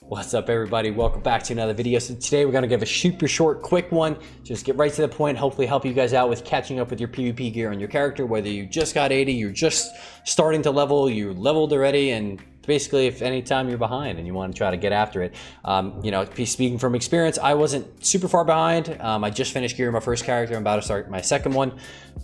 What's up, everybody? Welcome back to another video. So today we're going to give a super short, quick one. Just get right to the point, hopefully help you guys out with catching up with your PvP gear on your character, whether you just got 80, you're just starting to level, you leveled already, and basically if any time you're behind and you want to try to get after it. You know, speaking from experience, I wasn't super far behind. I just finished gearing my first character. I'm about to start my second one.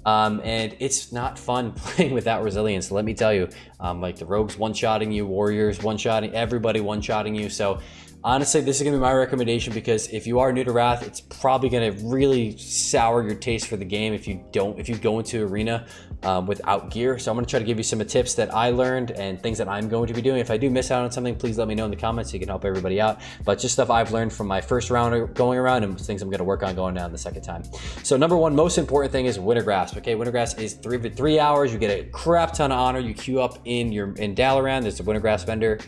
And it's not fun playing without resilience, let me tell you. Like the rogues one-shotting you, warriors one-shotting, everybody one-shotting you. So honestly, this is gonna be my recommendation, because if you are new to Wrath, it's probably gonna really sour your taste for the game if you go into arena without gear. So I'm gonna try to give you some tips that I learned and things that I'm going to be doing. If I do miss out on something, please let me know in the comments so you can help everybody out. But just stuff I've learned from my first round going around and things I'm gonna work on going down the second time. So number one, most important thing is Winter Grasp. Okay, Winter Grasp is 3 hours. You get a crap ton of honor. You queue up in Dalaran. There's a Winter Grasp vendor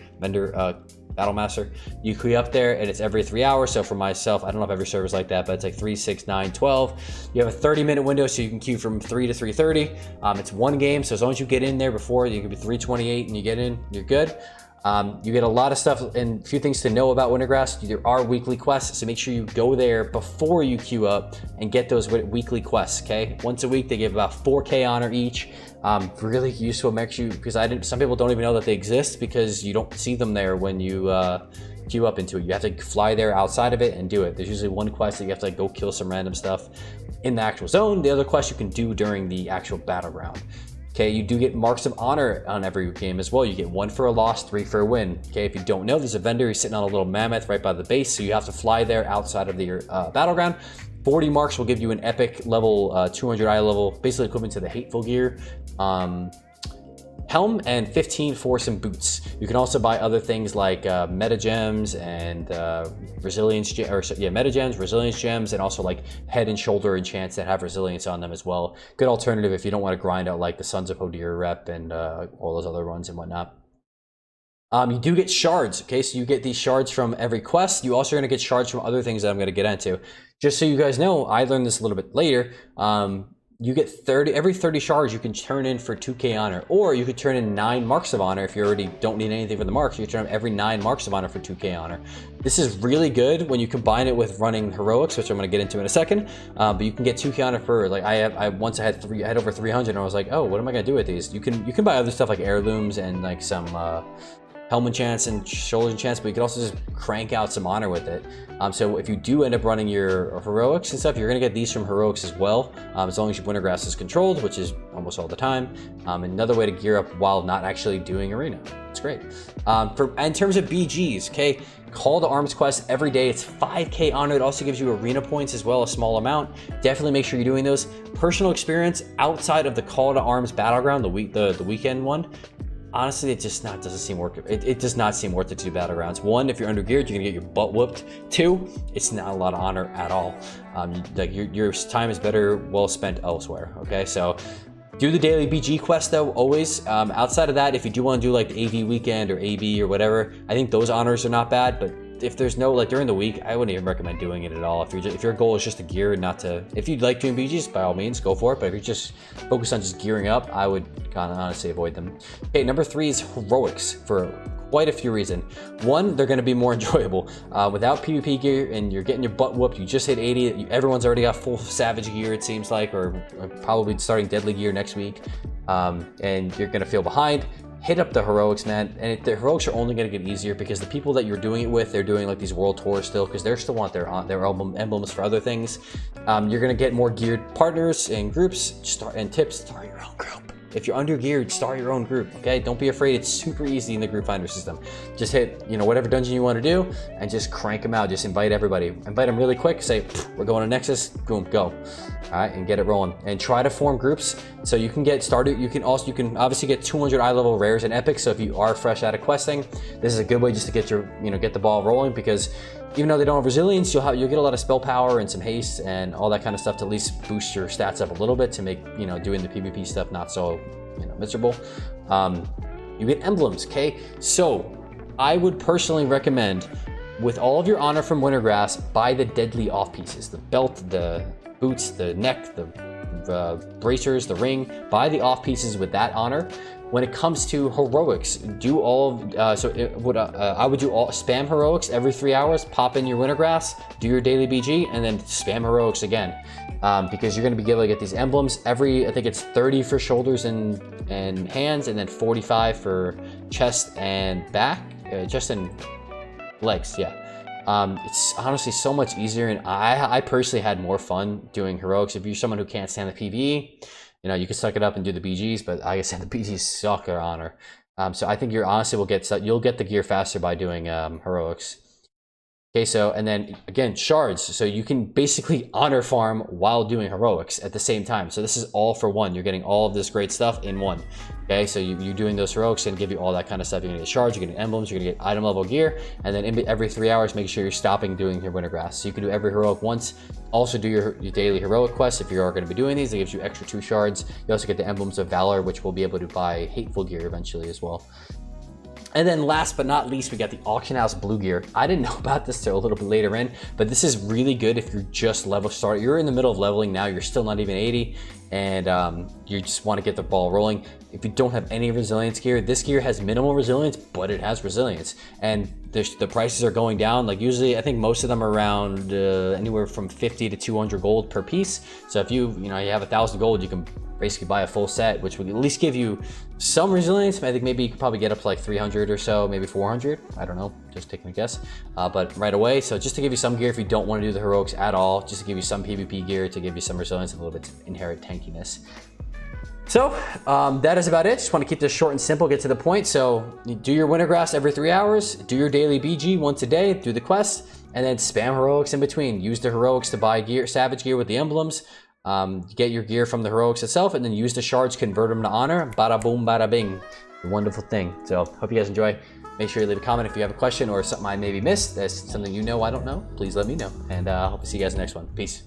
Battle Master. You queue up there and it's every 3 hours. So for myself, I don't know if every server's like that, but it's like 3, 6, 9, 12. You have a 30-minute window, so you can queue from 3 to 3:30. It's one game, so as long as you get in there before, you can be 3:28 and you get in, you're good. You get a lot of stuff, and a few things to know about Wintergrass. There are weekly quests, so make sure you go there before you queue up and get those weekly quests, okay? Once a week, they give about 4K honor each. Really useful, because some people don't even know that they exist because you don't see them there when you queue up into it. You have to fly there outside of it and do it. There's usually one quest that you have to go kill some random stuff in the actual zone. The other quest you can do during the actual battleground. Okay, you do get marks of honor on every game as well. You get 1 for a loss, 3 for a win. Okay, if you don't know, there's a vendor who's sitting on a little mammoth right by the base, so you have to fly there outside of the battleground. 40 marks will give you an epic level, 200 eye level, basically equivalent to the Hateful gear helm, and 15 for some boots. You can also buy other things like meta gems and meta gems, resilience gems, and also like head and shoulder enchants that have resilience on them as well. Good alternative if you don't want to grind out like the Sons of Hodir rep and all those other ones and whatnot. You do get shards, okay? So you get these shards from every quest. You also are going to get shards from other things that I'm going to get into. Just so you guys know, I learned this a little bit later. You get every 30 shards you can turn in for 2K honor, or you could turn in 9 marks of honor. If you already don't need anything for the marks, you turn in every 9 marks of honor for 2K honor. This is really good when you combine it with running heroics, which I'm going to get into in a second. But you can get 2K honor for, like, I had over 300, and I was like, oh, what am I going to do with these? You can buy other stuff like heirlooms and like some helmet enchants and shoulder enchants, but you can also just crank out some honor with it. So if you do end up running your heroics and stuff, you're going to get these from heroics as well, as long as your Wintergrass is controlled, which is almost all the time. Another way to gear up while not actually doing arena. It's great. In terms of BGs, okay, Call to Arms quest every day. It's 5K honor. It also gives you arena points as well, a small amount. Definitely make sure you're doing those. Personal experience outside of the Call to Arms battleground, the weekend one. Honestly, it doesn't seem worth it. It does not seem worth it to do battlegrounds. 1, if you're under geared, you're gonna get your butt whooped. 2, it's not a lot of honor at all. Like your time is better well spent elsewhere. Okay, so do the daily BG quest though, always. Outside of that, if you do want to do like the AV weekend or AB or whatever, I think those honors are not bad. But if there's no, like during the week, I wouldn't even recommend doing it at all. If your goal is just to gear and not to, if you'd like doing BGs, by all means, go for it. But if you're just focused on just gearing up, I would kind of honestly avoid them. Okay, number 3 is heroics for quite a few reasons. 1, they're going to be more enjoyable. Without PvP gear and you're getting your butt whooped, you just hit 80. Everyone's already got full Savage gear, it seems like, or probably starting Deadly gear next week, and you're going to feel behind. Hit up the heroics, man, and the heroics are only going to get easier because the people that you're doing it with, they're doing like these world tours still, because they still want their emblems for other things. You're going to get more geared partners and groups. Start your own group. If you're under geared, start your own group. Okay, don't be afraid. It's super easy in the group finder system. Just hit, whatever dungeon you want to do, and just crank them out. Just invite everybody. Invite them really quick. Say, we're going to Nexus. Boom, go. All right, and get it rolling. And try to form groups so you can get started. You can obviously get 200 eye level rares and epics. So if you are fresh out of questing, this is a good way just to get get the ball rolling, because even though they don't have resilience, you'll get a lot of spell power and some haste and all that kind of stuff to at least boost your stats up a little bit to make doing the PvP stuff not so miserable. You get emblems, okay? So I would personally recommend, with all of your honor from Wintergrass, buy the deadly off pieces, the belt, the boots, the neck, the bracers, the ring. Buy the off pieces with that honor. when it comes to heroics, do all I would do all spam heroics every 3 hours, pop in your winter grass, do your daily BG, and then spam heroics again. Because you're going to be able to get these emblems I think it's 30 for shoulders and hands, and then 45 for chest and back, chest and legs, yeah. It's honestly so much easier, and I personally had more fun doing heroics. If you're someone who can't stand the PvE, you know, you can suck it up and do the BGs, but like I said, the BGs suck their honor. So I think you'll get the gear faster by doing heroics. Okay, so, and then again, shards. So you can basically honor farm while doing heroics at the same time. So this is all for one. You're getting all of this great stuff in one. Okay, so you're doing those heroics and give you all that kind of stuff. You're gonna get shards, you're getting emblems, you're gonna get item level gear, and then every 3 hours, make sure you're stopping doing your winter grass. So you can do every heroic once. Also do your daily heroic quests if you are gonna be doing these. It gives you extra 2 shards. You also get the emblems of valor, which will be able to buy hateful gear eventually as well. And then last but not least, we got the auction house blue gear. I didn't know about this till a little bit later in, but this is really good if you're just level started. You're in the middle of leveling now, you're still not even 80, and you just want to get the ball rolling. If you don't have any resilience gear, this gear has minimal resilience, but it has resilience. And the prices are going down. Like usually, I think most of them are around anywhere from 50 to 200 gold per piece. So if you have 1,000 gold, you can basically buy a full set, which would at least give you some resilience. I think maybe you could probably get up to like 300 or so, maybe 400. I don't know, just taking a guess. But right away, so just to give you some gear if you don't want to do the heroics at all, just to give you some PvP gear, to give you some resilience and a little bit of inherent tankiness. So that is about it. Just want to keep this short and simple, get to the point. So you do your winter grass every 3 hours, do your daily BG once a day, do the quest, and then spam heroics in between. Use the heroics to buy gear, savage gear with the emblems. Get your gear from the heroics itself, and then use the shards, convert them to honor. Bada boom, bada bing. A wonderful thing. So hope you guys enjoy. Make sure you leave a comment if you have a question or something I maybe missed. That's something you know I don't know. Please let me know. And I hope to see you guys in the next one. Peace.